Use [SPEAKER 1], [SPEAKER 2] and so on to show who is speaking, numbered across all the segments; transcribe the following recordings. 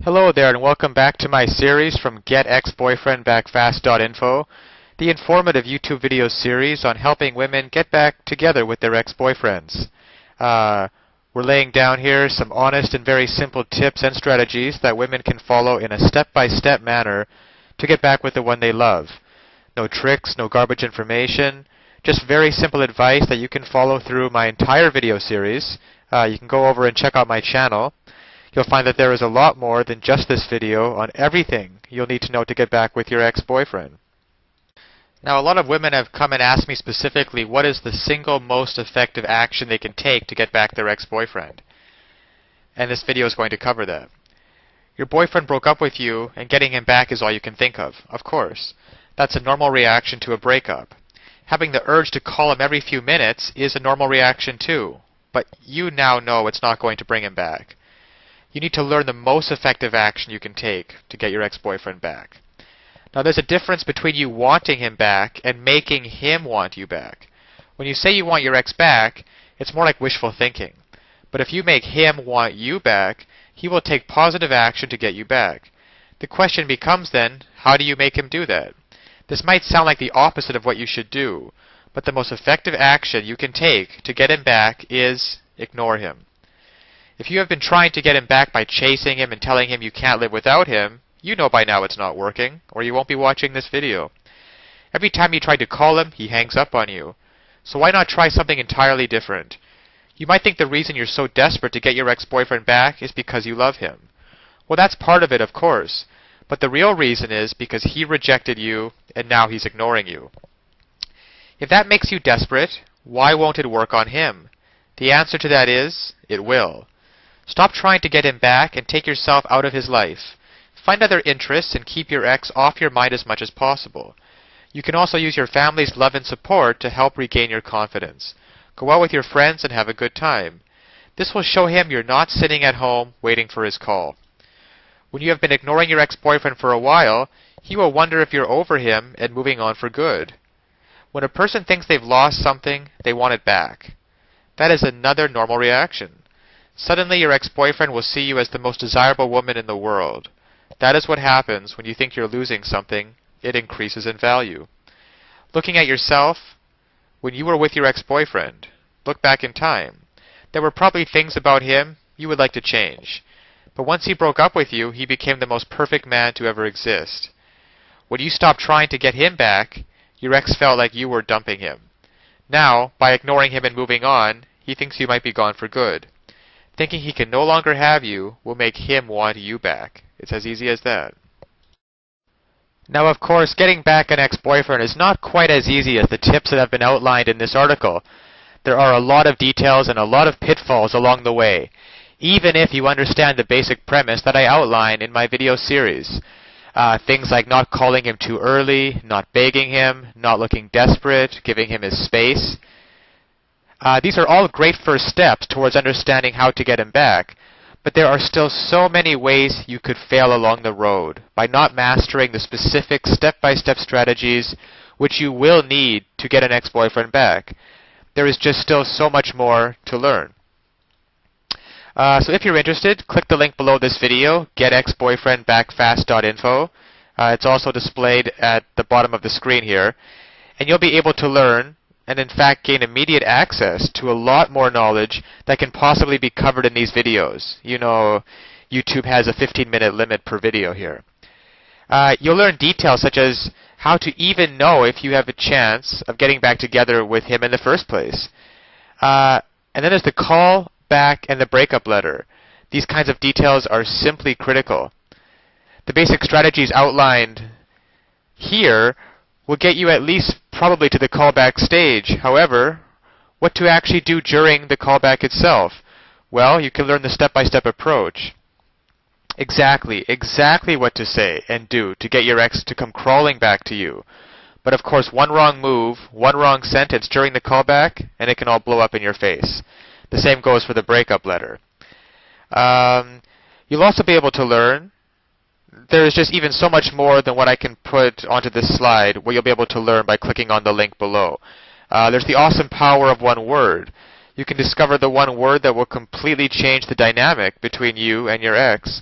[SPEAKER 1] Hello there and welcome back to my series from GetExBoyfriendBackFast.info, the informative YouTube video series on helping women get back together with their ex-boyfriends. We're laying down here some honest and very simple tips and strategies that women can follow in a step-by-step manner to get back with the one they love. No tricks, no garbage information, just very simple advice that you can follow through my entire video series. You can go over and check out my channel. You'll find that there is a lot more than just this video on everything you'll need to know to get back with your ex-boyfriend. Now, a lot of women have come and asked me specifically what is the single most effective action they can take to get back their ex-boyfriend. And this video is going to cover that. Your boyfriend broke up with you, and getting him back is all you can think of course. That's a normal reaction to a breakup. Having the urge to call him every few minutes is a normal reaction too, but you now know it's not going to bring him back. You need to learn the most effective action you can take to get your ex-boyfriend back. Now, there's a difference between you wanting him back and making him want you back. When you say you want your ex back, it's more like wishful thinking. But if you make him want you back, he will take positive action to get you back. The question becomes then, how do you make him do that? This might sound like the opposite of what you should do, but the most effective action you can take to get him back is ignore him. If you have been trying to get him back by chasing him and telling him you can't live without him, you know by now it's not working, or you won't be watching this video. Every time you try to call him, he hangs up on you. So why not try something entirely different? You might think the reason you're so desperate to get your ex-boyfriend back is because you love him. Well, that's part of it, of course. But the real reason is because he rejected you, and now he's ignoring you. If that makes you desperate, why won't it work on him? The answer to that is, it will. Stop trying to get him back and take yourself out of his life. Find other interests and keep your ex off your mind as much as possible. You can also use your family's love and support to help regain your confidence. Go out with your friends and have a good time. This will show him you're not sitting at home waiting for his call. When you have been ignoring your ex-boyfriend for a while, he will wonder if you're over him and moving on for good. When a person thinks they've lost something, they want it back. That is another normal reaction. Suddenly your ex-boyfriend will see you as the most desirable woman in the world. That is what happens when you think you're losing something. It increases in value. Looking at yourself, when you were with your ex-boyfriend, look back in time. There were probably things about him you would like to change. But once he broke up with you, he became the most perfect man to ever exist. When you stopped trying to get him back, your ex felt like you were dumping him. Now, by ignoring him and moving on, he thinks you might be gone for good. Thinking he can no longer have you will make him want you back. It's as easy as that. Now, of course, getting back an ex-boyfriend is not quite as easy as the tips that have been outlined in this article. There are a lot of details and a lot of pitfalls along the way, even if you understand the basic premise that I outline in my video series. Things like not calling him too early, not begging him, not looking desperate, giving him his space. These are all great first steps towards understanding how to get him back, but there are still so many ways you could fail along the road by not mastering the specific step-by-step strategies which you will need to get an ex-boyfriend back. There is just still so much more to learn. So if you're interested, click the link below this video, GetExBoyfriendBackFast.info. It's also displayed at the bottom of the screen here, and you'll be able to learn and in fact gain immediate access to a lot more knowledge that can possibly be covered in these videos. You know, YouTube has a 15-minute limit per video here. You'll learn details such as how to even know if you have a chance of getting back together with him in the first place. And then there's the call back and the breakup letter. These kinds of details are simply critical. The basic strategies outlined here will get you at least probably to the callback stage. However, what to actually do during the callback itself? Well, you can learn the step-by-step approach. Exactly what to say and do to get your ex to come crawling back to you. But of course, one wrong move, one wrong sentence during the callback, and it can all blow up in your face. The same goes for the breakup letter. You'll also be able to learn. There's just even so much more than what I can put onto this slide, what you'll be able to learn by clicking on the link below. There's the awesome power of one word. You can discover the one word that will completely change the dynamic between you and your ex.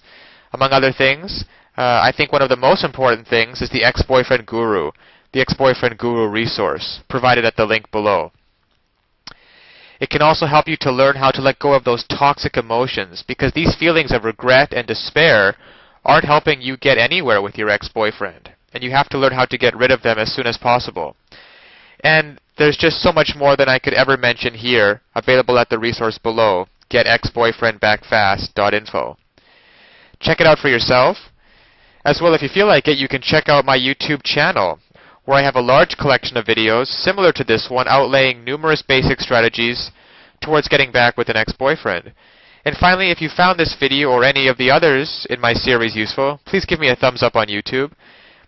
[SPEAKER 1] Among other things, I think one of the most important things is the Ex-Boyfriend Guru, the Ex-Boyfriend Guru resource, provided at the link below. It can also help you to learn how to let go of those toxic emotions, because these feelings of regret and despair aren't helping you get anywhere with your ex-boyfriend, and you have to learn how to get rid of them as soon as possible. And there's just so much more than I could ever mention here, available at the resource below, getexboyfriendbackfast.info. Check it out for yourself. As well, if you feel like it, you can check out my YouTube channel, where I have a large collection of videos similar to this one, outlaying numerous basic strategies towards getting back with an ex-boyfriend. And finally, if you found this video or any of the others in my series useful, please give me a thumbs up on YouTube.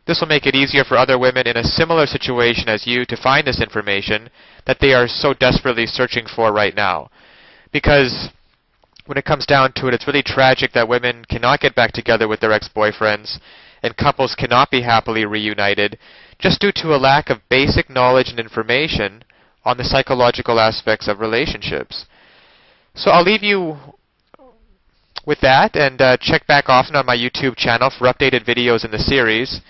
[SPEAKER 1] This will make it easier for other women in a similar situation as you to find this information that they are so desperately searching for right now. Because when it comes down to it, it's really tragic that women cannot get back together with their ex-boyfriends, and couples cannot be happily reunited just due to a lack of basic knowledge and information on the psychological aspects of relationships. So I'll leave you with that, and check back often on my YouTube channel for updated videos in the series.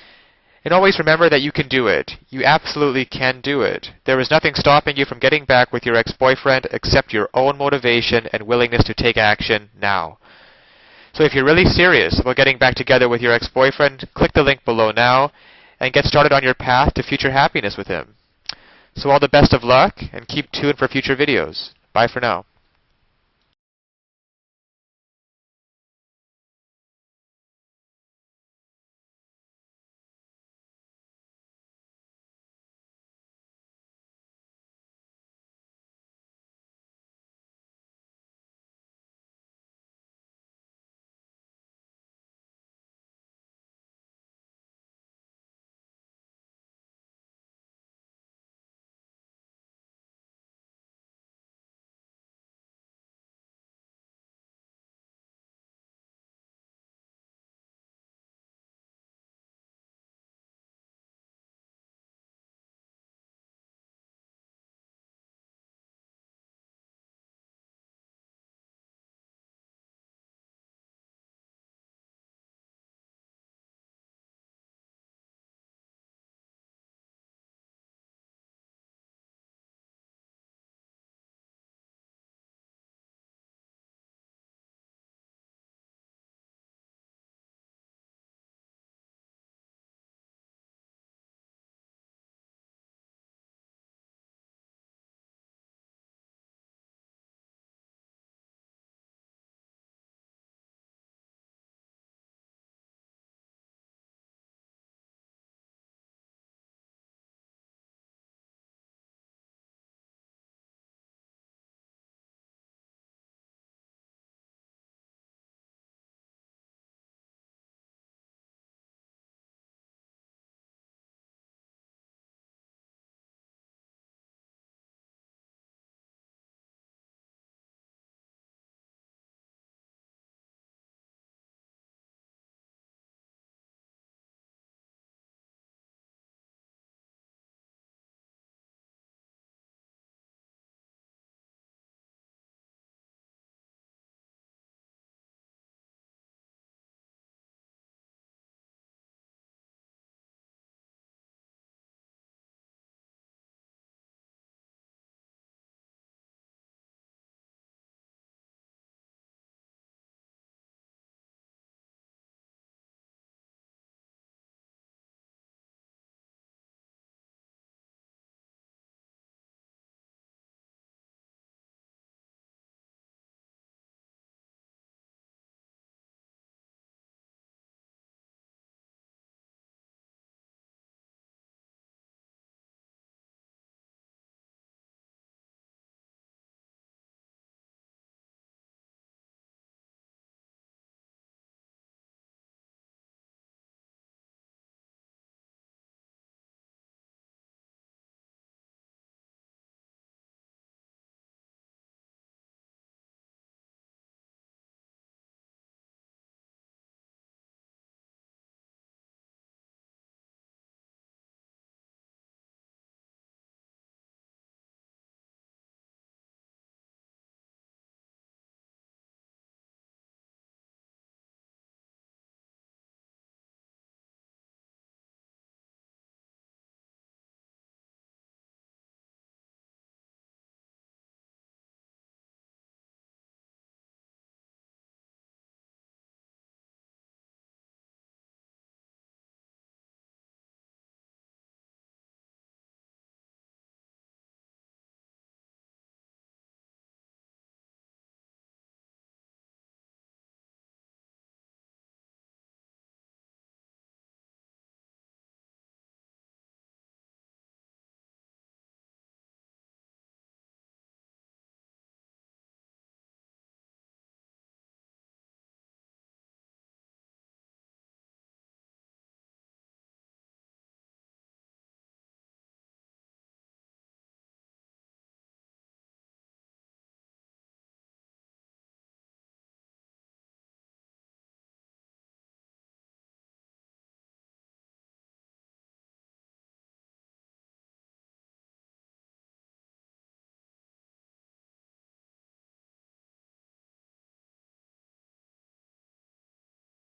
[SPEAKER 1] And always remember that you can do it. You absolutely can do it. There is nothing stopping you from getting back with your ex-boyfriend except your own motivation and willingness to take action now. So if you're really serious about getting back together with your ex-boyfriend, click the link below now and get started on your path to future happiness with him. So all the best of luck, and keep tuned for future videos. Bye for now.